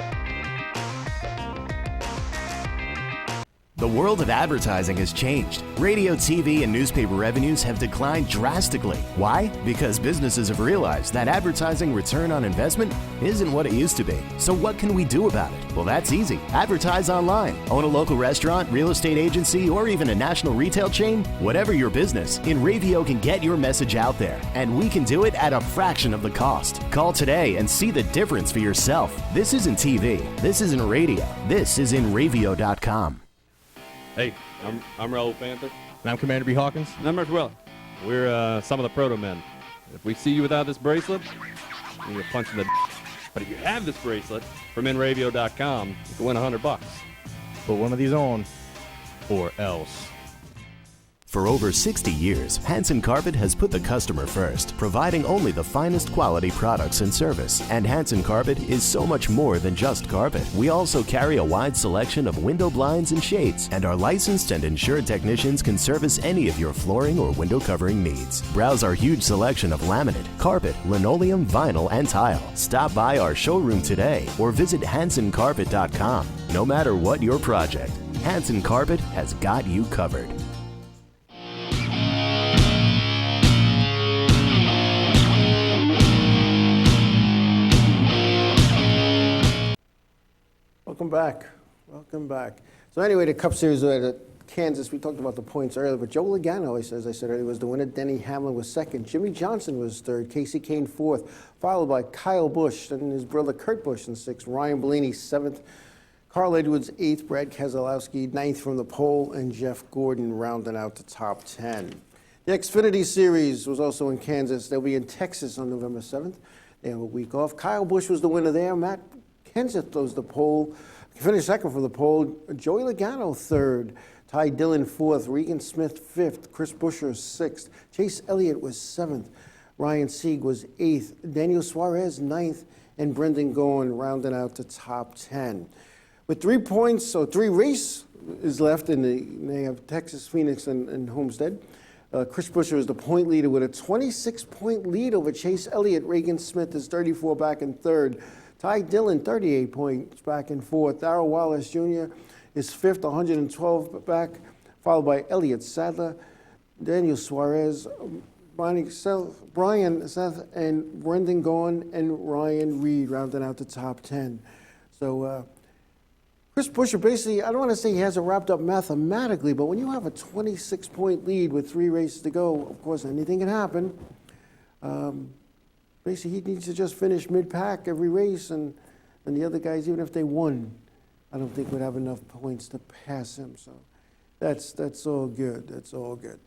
The world of advertising has changed. Radio, TV, and newspaper revenues have declined drastically. Why? Because businesses have realized that advertising return on investment isn't what it used to be. So what can we do about it? Well, that's easy. Advertise online. Own a local restaurant, real estate agency, or even a national retail chain? Whatever your business, Enravio can get your message out there, and we can do it at a fraction of the cost. Call today and see the difference for yourself. This isn't TV. This isn't radio. This is Enravio.com. Hey, I'm Raul Panther. And I'm Commander B. Hawkins. And I'm Rich Weller. We're some of the Proto Men. If we see you without this bracelet, you're punching the But if you have this bracelet from Enravio.com, you can win $100. Put one of these on, or else. For over 60 years, Hanson Carpet has put the customer first, providing only the finest quality products and service. And Hanson Carpet is so much more than just carpet. We also carry a wide selection of window blinds and shades, and our licensed and insured technicians can service any of your flooring or window covering needs. Browse our huge selection of laminate, carpet, linoleum, vinyl, and tile. Stop by our showroom today or visit HansonCarpet.com. No matter what your project, Hanson Carpet has got you covered. Welcome back. Welcome back. So anyway, the Cup Series at Kansas, we talked about the points earlier, but Joe Logano, as I said earlier, was the winner. Denny Hamlin was second. Jimmy Johnson was third. Casey Kane fourth, followed by Kyle Busch and his brother Kurt Busch in sixth. Ryan Blaney seventh. Carl Edwards eighth. Brad Keselowski ninth from the pole, and Jeff Gordon rounding out the top 10. The Xfinity Series was also in Kansas. They'll be in Texas on November 7th. They have a week off. Kyle Busch was the winner there. Matt Kenseth was the pole. Finished second from the pole. Joey Logano third. Ty Dillon fourth. Regan Smith fifth. Chris Buescher sixth. Chase Elliott was seventh. Ryan Sieg was eighth. Daniel Suarez ninth. And Brendan Gaughan rounding out the top 10. With 3 points, so 3 races is left, and they have Texas, Phoenix, and Homestead. Chris Buescher is the point leader with a 26-point lead over Chase Elliott. Regan Smith is 34 back in third. Ty Dillon, 38 points back in fourth. Darrell Wallace Jr. is fifth, 112 back, followed by Elliott Sadler, Daniel Suarez, Brian Seth, and Brendan Gaughan and Ryan Reed rounding out the top 10. So Chris Buescher basically, I don't want to say he has it wrapped up mathematically, but when you have a 26-point lead with 3 races to go, of course, anything can happen. Basically, he needs to just finish mid-pack every race, and the other guys, even if they won, I don't think would have enough points to pass him. So that's all good. That's all good.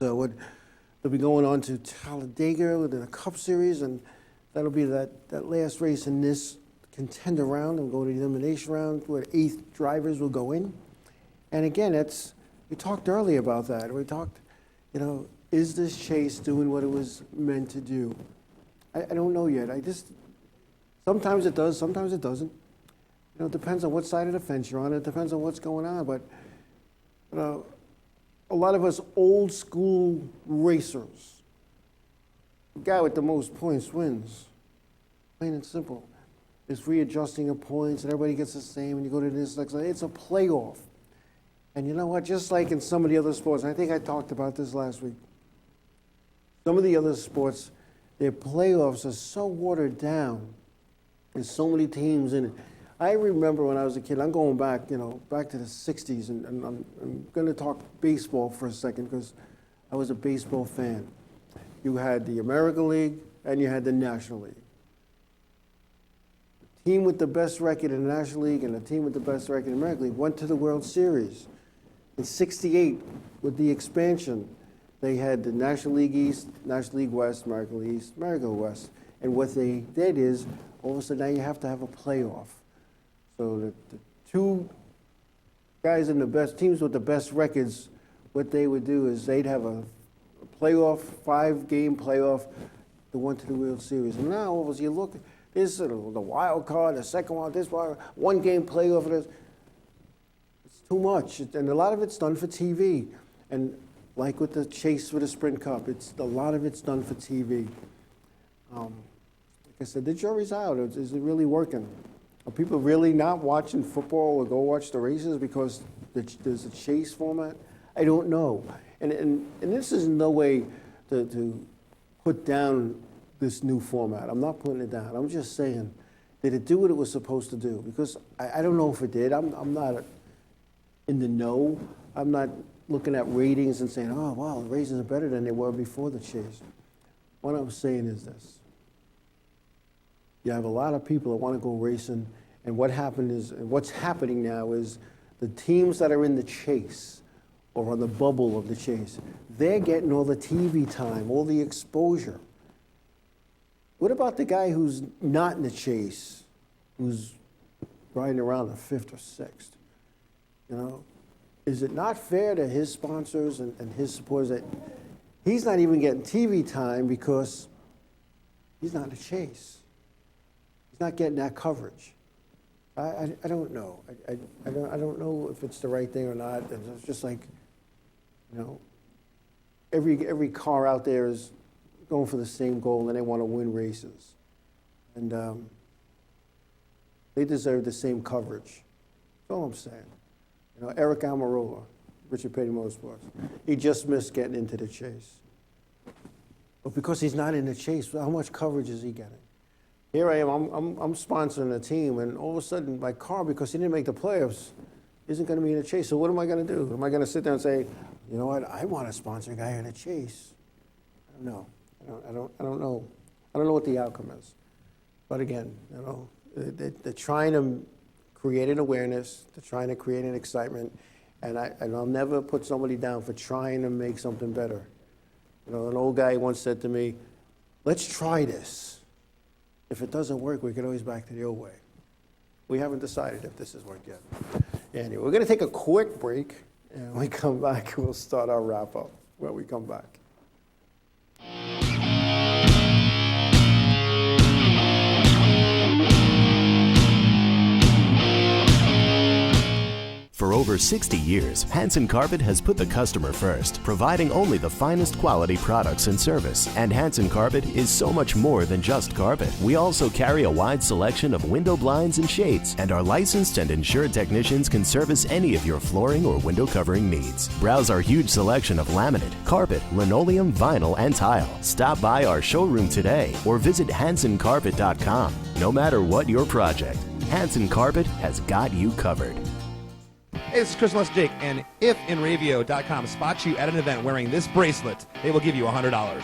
So they'll be going on to Talladega within a Cup Series, and that'll be that last race in this contender round, and go to the elimination round where 8 drivers will go in. And again, we talked earlier about that. We talked, is this chase doing what it was meant to do? I don't know yet. Sometimes it does, sometimes it doesn't. It depends on what side of the fence you're on. It depends on what's going on. But a lot of us old school racers, the guy with the most points wins. Plain and simple. It's readjusting of points, and everybody gets the same, and you go to this next line. It's a playoff. And you know what? Just like in some of the other sports, and I think I talked about this last week, some of the other sports, their playoffs are so watered down. There's so many teams in it. I remember when I was a kid, I'm going back, back to the 60s, and I'm going to talk baseball for a second because I was a baseball fan. You had the American League, and you had the National League. The team with the best record in the National League and the team with the best record in the American League went to the World Series. In '68, with the expansion, they had the National League East, National League West, American League East, American West. And what they did is, all of a sudden now you have to have a playoff. So the 2 guys in the best teams with the best records, what they would do is they'd have a playoff, 5-game playoff, that went to the World Series. And now, as you look, there's the wild card, the second one, this one, 1-game playoff. It's too much, and a lot of it's done for TV. And like with the chase for the Sprint Cup, a lot of it's done for TV. Like I said, the jury's out. Is it really working? Are people really not watching football or go watch the races because there's a chase format? I don't know. And this is no way to put down this new format. I'm not putting it down. I'm just saying, did it do what it was supposed to do? Because I don't know if it did. I'm not in the know. I'm not looking at ratings and saying, oh, wow, the ratings are better than they were before the chase. What I'm saying is this. You have a lot of people that want to go racing, and what's happening now is the teams that are in the chase or on the bubble of the chase, they're getting all the TV time, all the exposure. What about the guy who's not in the chase, who's riding around the 5th or 6th? Is it not fair to his sponsors and his supporters that he's not even getting TV time because he's not in the chase? He's not getting that coverage. I don't know. I don't know if it's the right thing or not. It's just like, every car out there is going for the same goal, and they want to win races. And they deserve the same coverage. That's all I'm saying. Eric Almirola, Richard Petty Motorsports, he just missed getting into the chase. But because he's not in the chase, how much coverage is he getting? Here I am, I'm sponsoring a team, and all of a sudden my car, because he didn't make the playoffs, isn't going to be in the chase. So what am I going to do? Am I going to sit there and say, you know what, I want to sponsor a guy in a chase? I don't know. I don't know. I don't know what the outcome is. But again, they're trying to create an awareness, they're trying to create an excitement, and I'll never put somebody down for trying to make something better. An old guy once said to me, let's try this. If it doesn't work, we can always back to the old way. We haven't decided if this has worked yet. Anyway, we're going to take a quick break, and when we come back, we'll start our wrap-up when we come back. For over 60 years, Hanson Carpet has put the customer first, providing only the finest quality products and service. And Hanson Carpet is so much more than just carpet. We also carry a wide selection of window blinds and shades, and our licensed and insured technicians can service any of your flooring or window covering needs. Browse our huge selection of laminate, carpet, linoleum, vinyl, and tile. Stop by our showroom today or visit HansonCarpet.com. No matter what your project, Hanson Carpet has got you covered. Hey, this is Chris Les Jake, and if InRavio.com spots you at an event wearing this bracelet, they will give you $100.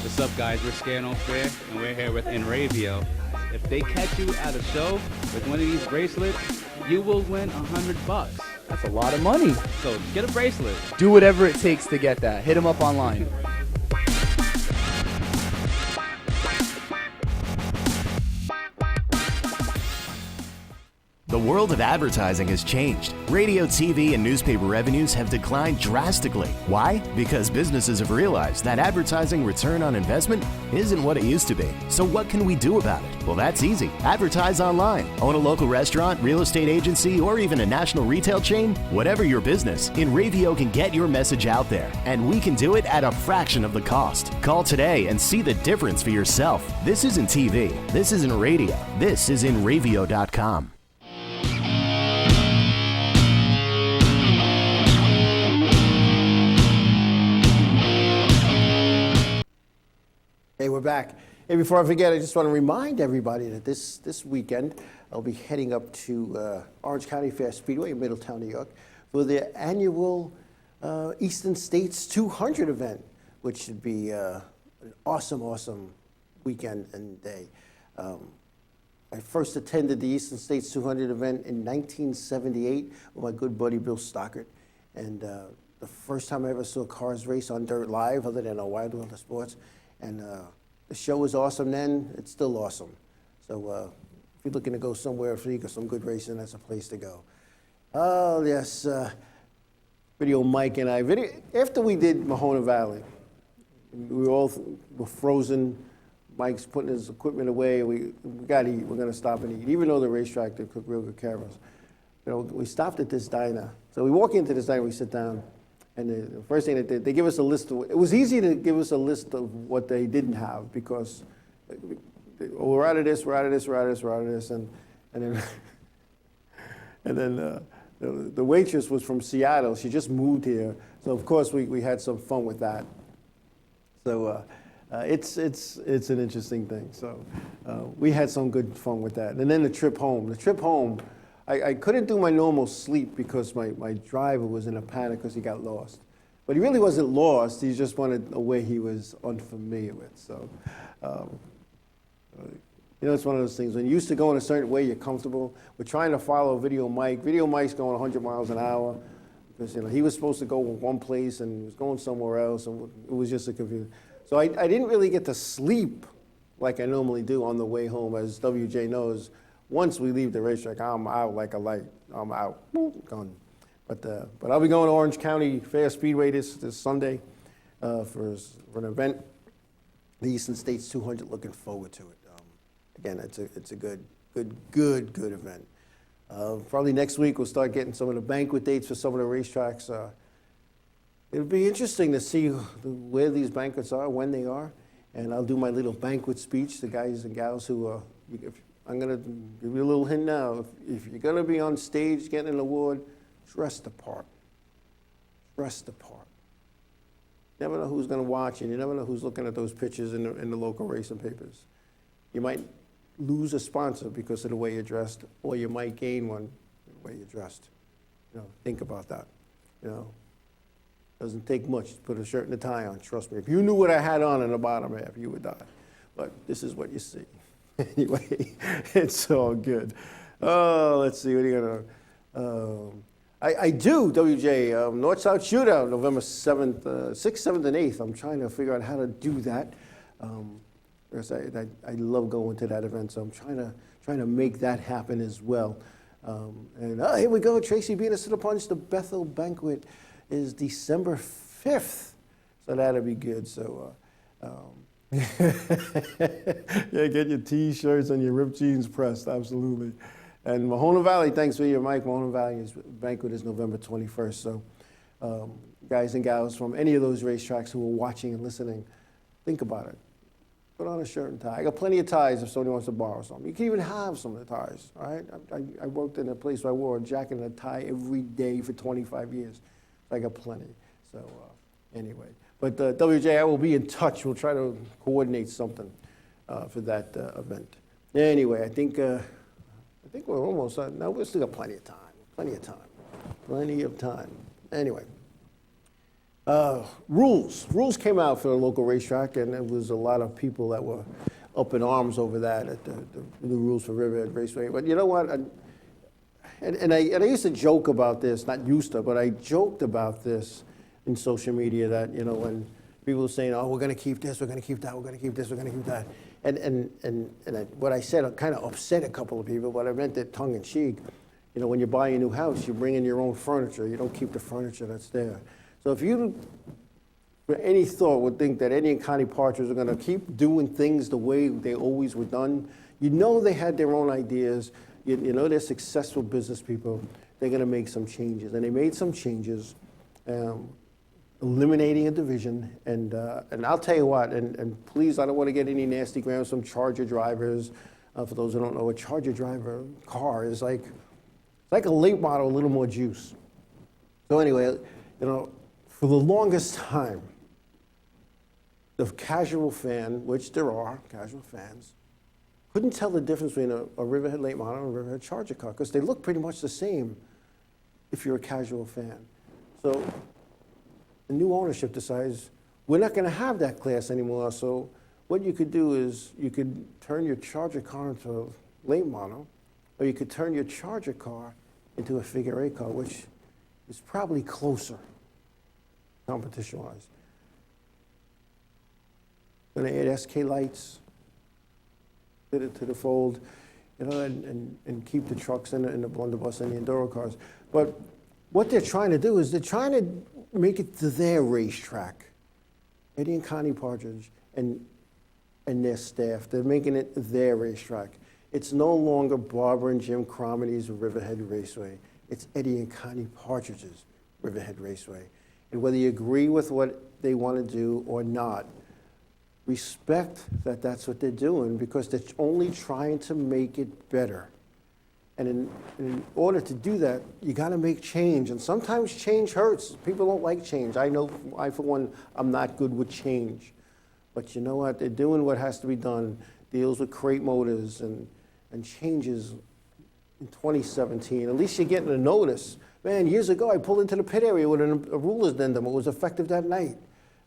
What's up, guys? We're Scano Fair, and we're here with Enravio. If they catch you at a show with one of these bracelets, you will win $100. That's a lot of money. So get a bracelet. Do whatever it takes to get that. Hit them up online. The world of advertising has changed. Radio, TV, and newspaper revenues have declined drastically. Why? Because businesses have realized that advertising return on investment isn't what it used to be. So what can we do about it? Well, that's easy. Advertise online. Own a local restaurant, real estate agency, or even a national retail chain? Whatever your business, Enravio can get your message out there, and we can do it at a fraction of the cost. Call today and see the difference for yourself. This isn't TV. This isn't radio. This is Enravio.com. Hey, we're back. Hey, before I forget, I just want to remind everybody that this weekend I'll be heading up to Orange County Fair Speedway in Middletown, New York, for the annual Eastern States 200 event, which should be an awesome, awesome weekend and day. I first attended the Eastern States 200 event in 1978 with my good buddy Bill Stockert, and the first time I ever saw cars race on dirt live, other than on Wild World of Sports. And the show was awesome then. It's still awesome. So if you're looking to go somewhere for some good racing, that's a place to go. Oh, yes. Video Mike and I. After we did Mahona Valley, we all were frozen. Mike's putting his equipment away. We got to eat. We're going to stop and eat. Even though the racetrack, they cook real good care of us. You know, we stopped at this diner. So we walk into this diner, we sit down. And the first thing they did, they give us a list of, it was easy to give us a list of what they didn't have because we're out of this, we're out of this, we're out of this, we're out of this. And then the waitress was from Seattle. She just moved here. So of course we had some fun with that. So it's an interesting thing. So we had some good fun with that. And then the trip home. The trip home, I couldn't do my normal sleep because my driver was in a panic because he got lost. But he really wasn't lost. He just wanted a way he was unfamiliar with. So, you know, it's one of those things. When you used to go in a certain way, you're comfortable. We're trying to follow Video Mike. Video Mike's going 100 miles an hour because, you know, he was supposed to go one place and he was going somewhere else, and it was just a confusion. So I didn't really get to sleep like I normally do on the way home, as WJ knows. Once we leave the racetrack, I'm out like a light. I'm out, gone. But I'll be going to Orange County Fair Speedway this Sunday for an event, the Eastern States 200. Looking forward to it. Again, it's a good event. Probably next week we'll start getting some of the banquet dates for some of the racetracks. It'll be interesting to see where these banquets are, when they are, and I'll do my little banquet speech. The guys and gals who I'm going to give you a little hint now. If you're going to be on stage getting an award, dress the part. Dress the part. You never know who's going to watch, and you never know who's looking at those pictures in the local racing papers. You might lose a sponsor because of the way you're dressed, or you might gain one the way you're dressed. You know, think about that. You know, doesn't take much to put a shirt and a tie on. Trust me. If you knew what I had on in the bottom half, you would die. But this is what you see. Anyway, it's all good. Oh, let's see. What are you gonna? I do WJ North-South Shootout, November 7th, 6th, 7th, and 8th. I'm trying to figure out how to do that. Because I love going to that event, so I'm trying to make that happen as well. And here we go. Tracy Beaners to the Punch. The Bethel Banquet is December 5th, so that'll be good. So. Yeah, get your T-shirts and your ripped jeans pressed, absolutely. And Mahona Valley, thanks for your mic. Mahona Valley's banquet is November 21st. So, guys and gals from any of those racetracks who are watching and listening, think about it. Put on a shirt and tie. I got plenty of ties if somebody wants to borrow some. You can even have some of the ties, all right? I worked in a place where I wore a jacket and a tie every day for 25 years. I got plenty. So anyway, but WJ, I will be in touch. We'll try to coordinate something for that event. Anyway, I think we're almost no, we still got plenty of time. Plenty of time. Anyway. Rules came out for the local racetrack, and there was a lot of people that were up in arms over that, at the new rules for Riverhead Raceway. But you know what? I used to joke about this, not used to, but I joked about this in social media that, you know, when people were saying, oh, we're going to keep this, we're going to keep that, we're going to keep this, we're going to keep that. What I said kind of upset a couple of people, but I meant it tongue in cheek. You know, when you buy a new house, you bring in your own furniture. You don't keep the furniture that's there. So if you, for any thought, would think that Eddie and Connie Partridge are going to keep doing things the way they always were done, you know they had their own ideas. You know they're successful business people. They're going to make some changes. And they made some changes, eliminating a division. And I'll tell you what, and please, I don't want to get any nasty grams from Charger drivers. For those who don't know, a Charger driver car is like a late model, a little more juice. So anyway, you know, for the longest time, the casual fan, which there are casual fans, couldn't tell the difference between a Riverhead late model and a Riverhead Charger car because they look pretty much the same if you're a casual fan. So the new ownership decides we're not going to have that class anymore. So what you could do is you could turn your Charger car into a late model, or you could turn your Charger car into a figure eight car, which is probably closer competition-wise. Going to add SK lights to the fold, you know, and keep the trucks and the blunderbuss and the enduro cars. But what they're trying to do is they're trying to make it to their racetrack. Eddie and Connie Partridge and their staff, they're making it their racetrack. It's no longer Barbara and Jim Cromity's Riverhead Raceway. It's Eddie and Connie Partridge's Riverhead Raceway. And whether you agree with what they want to do or not, respect that that's what they're doing because they're only trying to make it better. And in order to do that, you got to make change. And sometimes change hurts. People don't like change. I know, for one, I'm not good with change. But you know what? They're doing what has to be done. Deals with crate motors and changes in 2017. At least you're getting a notice. Man, years ago, I pulled into the pit area with a ruler's addendum. It was effective that night.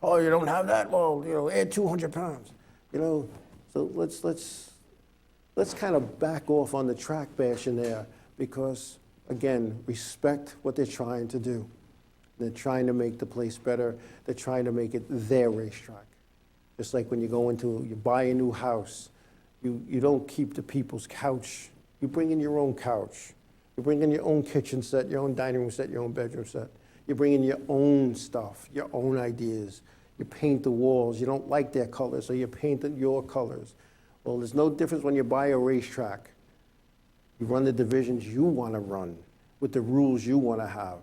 Oh, you don't have that? Well, you know, add 200 pounds. You know, so let's kind of back off on the track bashing there because, again, respect what they're trying to do. They're trying to make the place better. They're trying to make it their racetrack. Just like when you buy a new house, you don't keep the people's couch. You bring in your own couch. You bring in your own kitchen set, your own dining room set, your own bedroom set. You bring in your own stuff, your own ideas. You paint the walls. You don't like their colors, so you paint your colors. Well, there's no difference when you buy a racetrack. You run the divisions you want to run with the rules you want to have.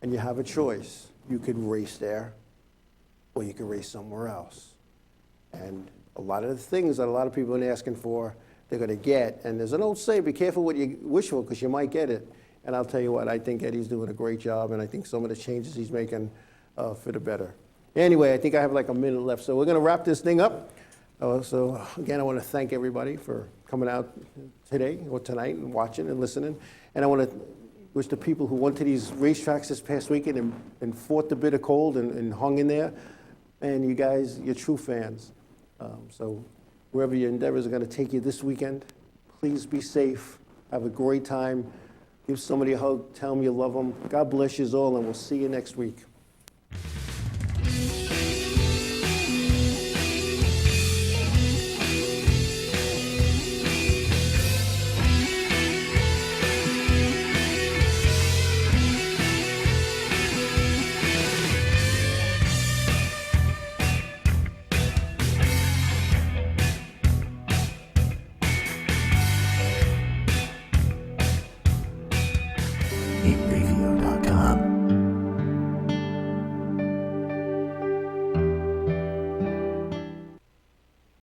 And you have a choice. You could race there, or you could race somewhere else. And a lot of the things that a lot of people are asking for, they're going to get. And there's an old saying, be careful what you wish for because you might get it. And I'll tell you what, I think Eddie's doing a great job, and I think some of the changes he's making for the better. Anyway, I think I have like a minute left, so we're going to wrap this thing up. So again, I want to thank everybody for coming out today or tonight and watching and listening. And I want to wish the people who went to these racetracks this past weekend and fought the bitter cold and hung in there, and you guys, you're true fans. So wherever your endeavors are going to take you this weekend, please be safe. Have a great time. Give somebody a hug. Tell them you love them. God bless you all, and we'll see you next week. inradio.com.